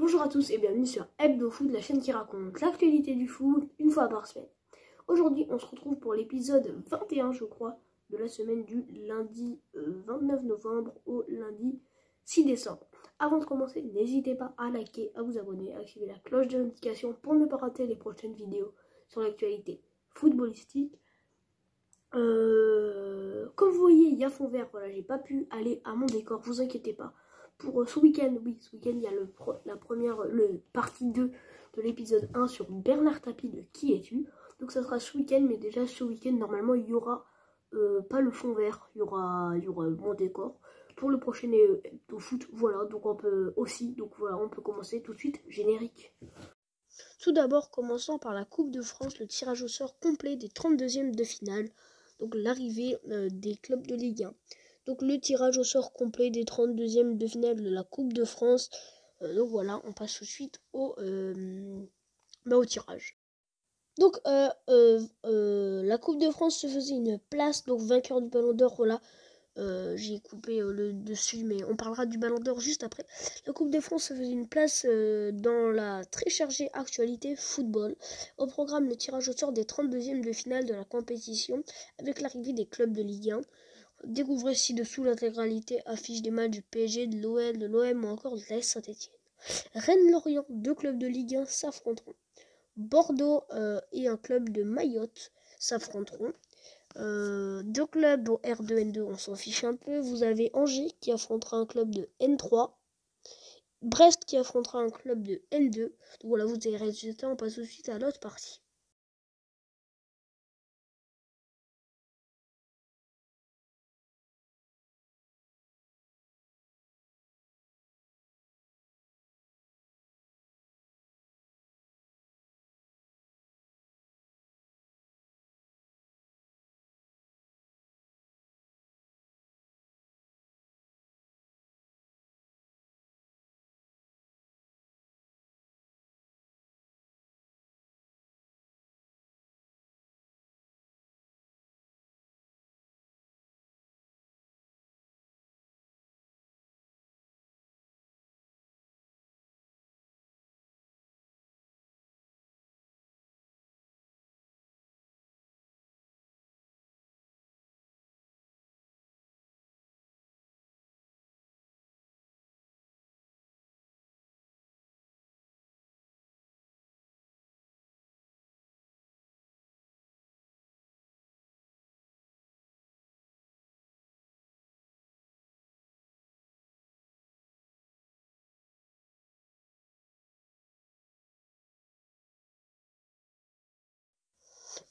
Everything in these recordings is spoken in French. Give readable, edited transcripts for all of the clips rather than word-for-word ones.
Bonjour à tous et bienvenue sur Hebdo Foot, la chaîne qui raconte l'actualité du foot une fois par semaine. Aujourd'hui, on se retrouve pour l'épisode 21, je crois, de la semaine du lundi 29 novembre au lundi 6 décembre. Avant de commencer, n'hésitez pas à liker, à vous abonner, à activer la cloche de notification pour ne pas rater les prochaines vidéos sur l'actualité footballistique. Comme vous voyez, il y a fond vert, voilà, j'ai pas pu aller à mon décor, vous inquiétez pas. Pour ce week-end, oui, ce week-end, il y a le partie 2 de l'épisode 1 sur Bernard Tapie de Qui es-tu. Donc ça sera ce week-end, mais déjà ce week-end, normalement, il y aura pas le fond vert, il y aura mon décor. Pour le prochain Hebdo Foot, voilà, donc on peut aussi, donc voilà, on peut commencer tout de suite, générique. Tout d'abord, commençons par la Coupe de France, le tirage au sort complet des 32e de finale, donc l'arrivée des clubs de Ligue 1. Donc le tirage au sort complet des 32e de finale de la Coupe de France. Donc voilà, on passe tout de suite au tirage. Donc la Coupe de France se faisait une place, donc vainqueur du Ballon d'Or, voilà. J'ai coupé le dessus, mais on parlera du Ballon d'Or juste après. La Coupe de France se faisait une place dans la très chargée actualité football. Au programme, le tirage au sort des 32e de finale de la compétition avec l'arrivée des clubs de Ligue 1. Découvrez ci-dessous l'intégralité affiche des matchs du PSG, de l'OL, de l'OM ou encore de l'AS Saint-Etienne. Rennes-Lorient, deux clubs de Ligue 1 s'affronteront. Bordeaux et un club de Mayotte s'affronteront. Deux clubs dont R2, N2, on s'en fiche un peu. Vous avez Angers qui affrontera un club de N3. Brest qui affrontera un club de N2. Donc voilà, vous avez les résultats, on passe tout de suite à l'autre partie.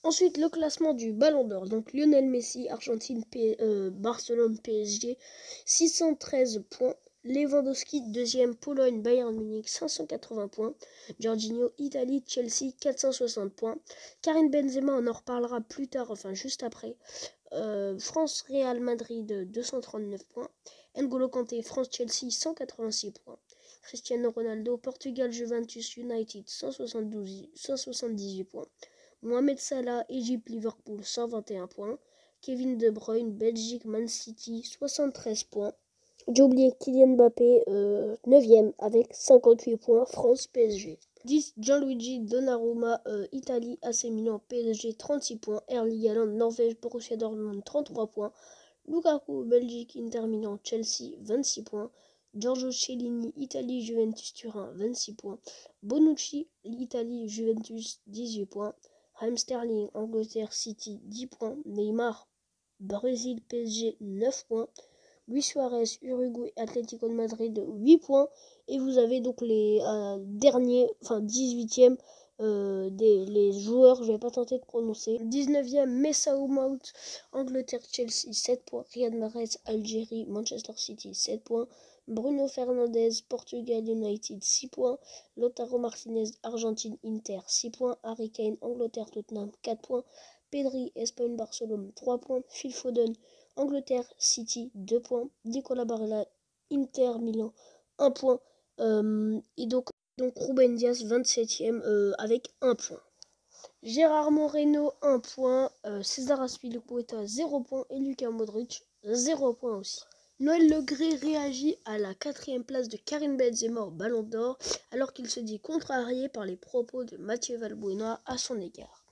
Ensuite, le classement du Ballon d'Or. Donc Lionel Messi, Argentine, Barcelone, PSG, 613 points. Lewandowski, deuxième, Pologne, Bayern Munich, 580 points. Jorginho, Italie, Chelsea, 460 points. Karim Benzema, on en reparlera plus tard, enfin juste après. France, Real Madrid, 239 points. N'Golo Kanté, France, Chelsea, 186 points. Cristiano Ronaldo, Portugal, Juventus, United, 178 points. Mohamed Salah, Égypte, Liverpool, 121 points. Kevin De Bruyne, Belgique, Man City, 73 points. J'ai oublié Kylian Mbappé, 9e avec 58 points. France, PSG. 10. Gianluigi Donnarumma, Italie, AC Milan, PSG, 36 points. Erling Haaland, Norvège, Borussia Dortmund, 33 points. Lukaku, Belgique, Inter Milan, Chelsea, 26 points. Giorgio Chiellini, Italie, Juventus, Turin, 26 points. Bonucci, Italie, Juventus, 18 points. Raheem Sterling, Angleterre, City, 10 points. Neymar, Brésil, PSG, 9 points. Luis Suarez, Uruguay, Atlético de Madrid, 8 points. Et vous avez donc les derniers, enfin 18e, les joueurs, je vais pas tenter de prononcer. 19e, Messaoud Mout, Angleterre, Chelsea, 7 points. Riyad Mahrez, Algérie, Manchester City, 7 points. Bruno Fernandes, Portugal United, 6 points. Lautaro Martinez, Argentine, Inter, 6 points. Harry Kane, Angleterre, Tottenham, 4 points. Pedri, Espagne, Barcelone, 3 points. Phil Foden, Angleterre, City, 2 points. Nicolas Barella, Inter, Milan, 1 point. Et donc Ruben Dias, 27e, avec 1 point. Gérard Moreno, 1 point. César Azpilicueta, 0 point. Et Luka Modric, 0 point aussi. Noël Le Graët réagit à la 4e place de Karim Benzema au Ballon d'Or alors qu'il se dit contrarié par les propos de Mathieu Valbuena à son égard.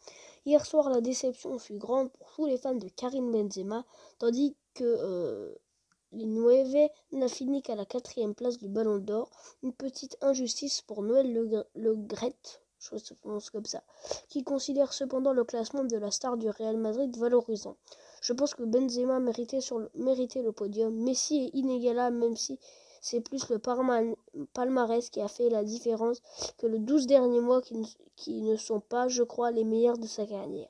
Hier soir, la déception fut grande pour tous les fans de Karim Benzema, tandis que les Nueve n'a fini qu'à la 4e place du Ballon d'Or. Une petite injustice pour Noël Le Graët, je crois que ça se prononce comme ça, qui considère cependant le classement de la star du Real Madrid valorisant. Je pense que Benzema méritait le podium. Messi est inégalable, même si c'est plus le palmarès qui a fait la différence que les 12 derniers mois qui ne sont pas, je crois, les meilleurs de sa carrière.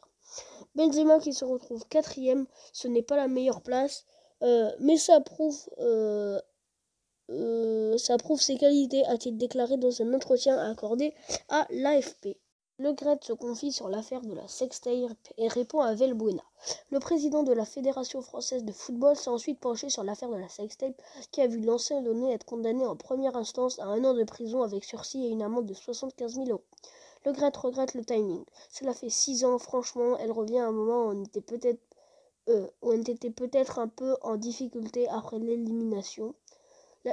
Benzema qui se retrouve 4e, ce n'est pas la meilleure place, mais ça prouve ses qualités, a-t-il déclaré dans un entretien accordé à l'AFP. Le Graët se confie sur l'affaire de la sextape et répond à Valbuena. Le président de la Fédération française de football s'est ensuite penché sur l'affaire de la sextape qui a vu l'ancien lyonnais être condamné en première instance à 1 an de prison avec sursis et une amende de 75 000 €. Le Graët regrette le timing. Cela fait 6 ans, franchement, elle revient à un moment où on était peut-être un peu en difficulté après l'élimination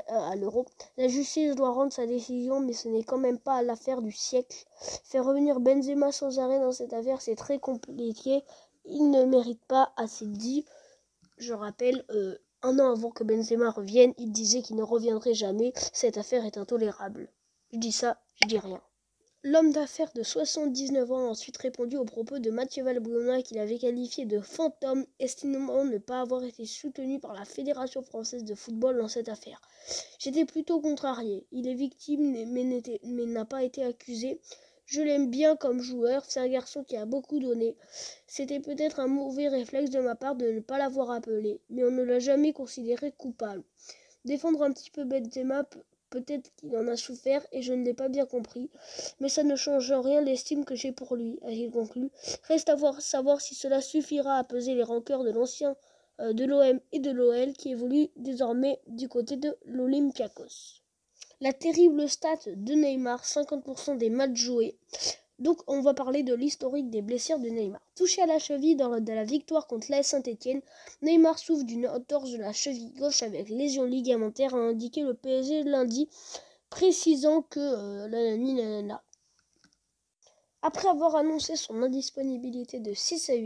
à l'Euro. La justice doit rendre sa décision, mais ce n'est quand même pas l'affaire du siècle. Faire revenir Benzema sans arrêt dans cette affaire, c'est très compliqué. Il ne mérite pas, assez dit. Je rappelle, 1 an avant que Benzema revienne, il disait qu'il ne reviendrait jamais. Cette affaire est intolérable. Je dis ça, je dis rien. L'homme d'affaires de 79 ans a ensuite répondu aux propos de Mathieu Valbuena qu'il avait qualifié de fantôme, estimant ne pas avoir été soutenu par la Fédération française de football dans cette affaire. J'étais plutôt contrarié. Il est victime mais n'a pas été accusé. Je l'aime bien comme joueur, c'est un garçon qui a beaucoup donné. C'était peut-être un mauvais réflexe de ma part de ne pas l'avoir appelé, mais on ne l'a jamais considéré coupable. Défendre un petit peu Benzema, peut-être qu'il en a souffert et je ne l'ai pas bien compris, mais ça ne change en rien l'estime que j'ai pour lui, a-t-il conclu. Reste à savoir si cela suffira à peser les rancœurs de l'ancien de l'OM et de l'OL qui évolue désormais du côté de l'Olympiakos. La terrible stat de Neymar, 50% des matchs joués. Donc on va parler de l'historique des blessures de Neymar. Touché à la cheville dans la victoire contre l'AS Saint-Etienne, Neymar souffre d'une entorse de la cheville gauche avec lésion ligamentaire, a indiqué le PSG lundi, précisant que Après avoir annoncé son indisponibilité de 6 à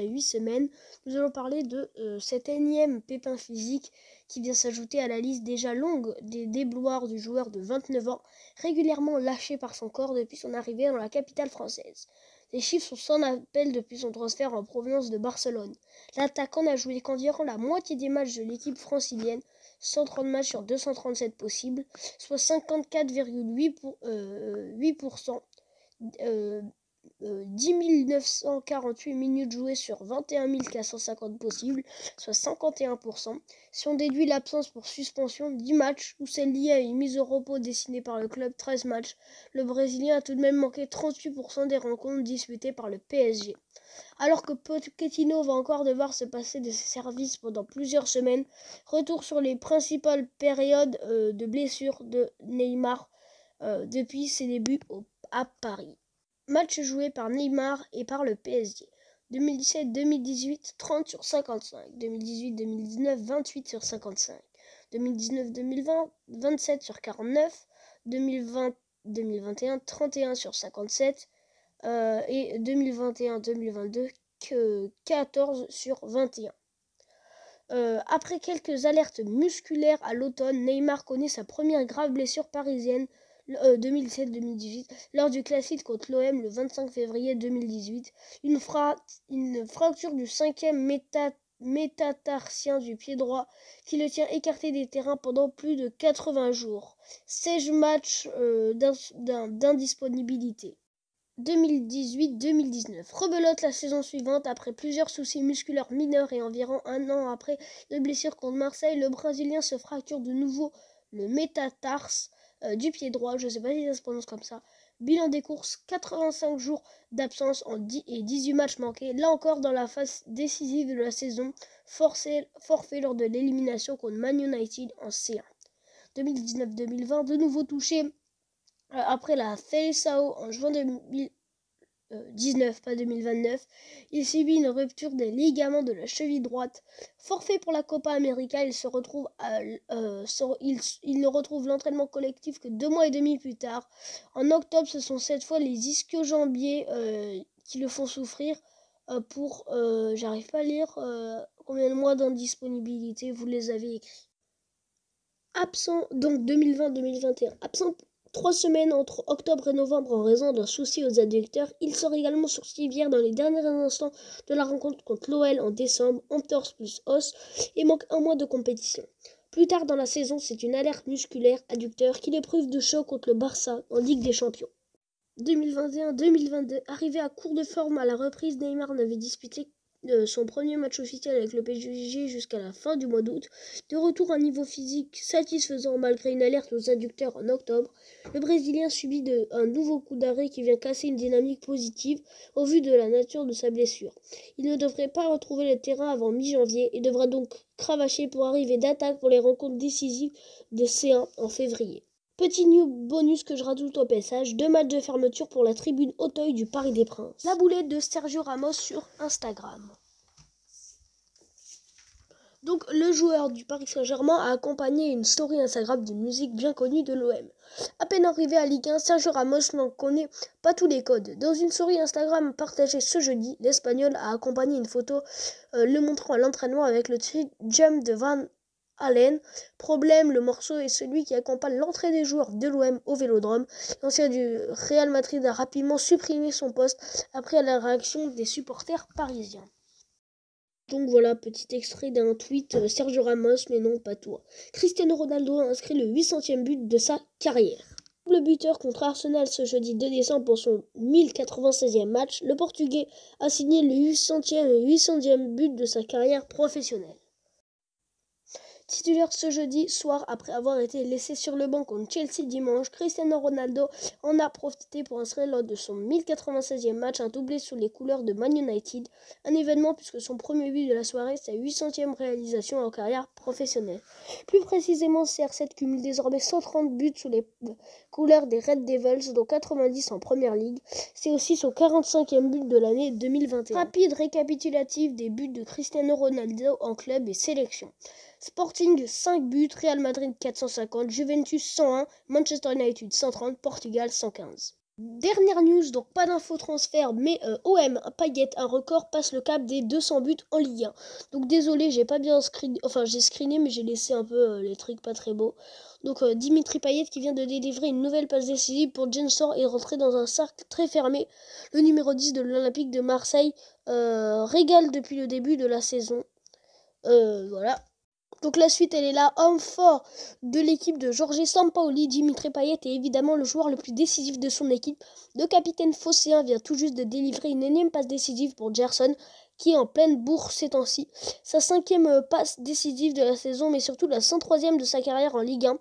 8 semaines, nous allons parler de cet énième pépin physique qui vient s'ajouter à la liste déjà longue des déboires du joueur de 29 ans, régulièrement lâché par son corps depuis son arrivée dans la capitale française. Les chiffres sont sans appel depuis son transfert en provenance de Barcelone. L'attaquant n'a joué qu'environ la moitié des matchs de l'équipe francilienne, 130 matchs sur 237 possibles, soit 54,8%. 10 948 minutes jouées sur 21 450 possibles, soit 51%. Si on déduit l'absence pour suspension, 10 matchs, ou celle liée à une mise au repos dessinée par le club, 13 matchs, le Brésilien a tout de même manqué 38% des rencontres disputées par le PSG. Alors que Pochettino va encore devoir se passer de ses services pendant plusieurs semaines, retour sur les principales périodes de blessure de Neymar depuis ses débuts à Paris. Match joué par Neymar et par le PSG. 2017-2018, 30 sur 55. 2018-2019, 28 sur 55. 2019-2020, 27 sur 49. 2020-2021, 31 sur 57. Et 2021-2022, 14 sur 21. Après quelques alertes musculaires à l'automne, Neymar connaît sa première grave blessure parisienne 2017-2018 lors du classique contre l'OM le 25 février 2018. Une fracture du 5e métatarsien du pied droit qui le tient écarté des terrains pendant plus de 80 jours. 16 matchs d'indisponibilité. 2018-2019. Rebelote la saison suivante après plusieurs soucis musculaires mineurs et environ 1 an après une blessure contre Marseille, le Brésilien se fracture de nouveau le métatarse du pied droit, je ne sais pas si ça se prononce comme ça. Bilan des courses, 85 jours d'absence et 18 matchs manqués. Là encore dans la phase décisive de la saison, forfait lors de l'élimination contre Man United en C1. 2019-2020, de nouveau touché après la Seleção en juin 2019, pas 2029. Il subit une rupture des ligaments de la cheville droite. Forfait pour la Copa América, il ne retrouve l'entraînement collectif que 2 mois et demi plus tard. En octobre, ce sont cette fois les ischio-jambiers qui le font souffrir pour, j'arrive pas à lire combien de mois d'indisponibilité, vous les avez écrits. Absent, donc 2020-2021, absent 3 semaines entre octobre et novembre en raison d'un souci aux adducteurs. Il sort également sur civière dans les derniers instants de la rencontre contre l'OL en décembre, entorse plus os, et manque 1 mois de compétition. Plus tard dans la saison, c'est une alerte musculaire adducteur qui l'éprouve de choc contre le Barça en Ligue des Champions. 2021-2022, arrivé à court de forme à la reprise, Neymar n'avait disputé son premier match officiel avec le PSG jusqu'à la fin du mois d'août. De retour à un niveau physique satisfaisant malgré une alerte aux adducteurs en octobre, le Brésilien subit un nouveau coup d'arrêt qui vient casser une dynamique positive au vu de la nature de sa blessure. Il ne devrait pas retrouver le terrain avant mi-janvier et devra donc cravacher pour arriver d'attaque pour les rencontres décisives de C1 en février. Petit new bonus que je rajoute au passage, 2 matchs de fermeture pour la tribune Auteuil du Parc des Princes. La boulette de Sergio Ramos sur Instagram. Donc le joueur du Paris Saint-Germain a accompagné une story Instagram d'une musique bien connue de l'OM. À peine arrivé à Ligue 1, Sergio Ramos n'en connaît pas tous les codes. Dans une story Instagram partagée ce jeudi, l'Espagnol a accompagné une photo le montrant à l'entraînement avec le jump de Van Halen. Problème, le morceau est celui qui accompagne l'entrée des joueurs de l'OM au Vélodrome. L'ancien du Real Madrid a rapidement supprimé son poste après la réaction des supporters parisiens. Donc voilà, petit extrait d'un tweet Sergio Ramos, mais non pas toi. Cristiano Ronaldo a inscrit le 800e but de sa carrière. Le buteur contre Arsenal ce jeudi 2 décembre pour son 1096e match, le Portugais a signé le 800e but de sa carrière professionnelle. Titulaire ce jeudi soir après avoir été laissé sur le banc contre Chelsea dimanche, Cristiano Ronaldo en a profité pour inscrire lors de son 1096e match un doublé sous les couleurs de Man United, un événement puisque son premier but de la soirée, sa 800e réalisation en carrière professionnelle. Plus précisément, CR7 cumule désormais 130 buts sous les couleurs des Red Devils, dont 90 en Première Ligue. C'est aussi son 45e but de l'année 2021. Rapide récapitulatif des buts de Cristiano Ronaldo en club et sélection. Sporting 5 buts, Real Madrid 450, Juventus 101, Manchester United 130, Portugal 115. Dernière news, donc pas d'info transfert, mais OM, Payet, un record, passe le cap des 200 buts en Ligue 1. Donc désolé, j'ai pas bien screené, enfin j'ai screené, mais j'ai laissé un peu les trucs pas très beaux. Donc Dimitri Payet qui vient de délivrer une nouvelle passe décisive pour Jensor et rentrer dans un cercle très fermé. Le numéro 10 de l'Olympique de Marseille régale depuis le début de la saison. Voilà. Donc la suite, elle est là. Homme fort de l'équipe de Jorge Sampaoli, Dimitri Payet est évidemment le joueur le plus décisif de son équipe. Le capitaine phocéen vient tout juste de délivrer une énième passe décisive pour Gerson, qui est en pleine bourre ces temps-ci. Sa 5e passe décisive de la saison, mais surtout la 103e de sa carrière en Ligue 1.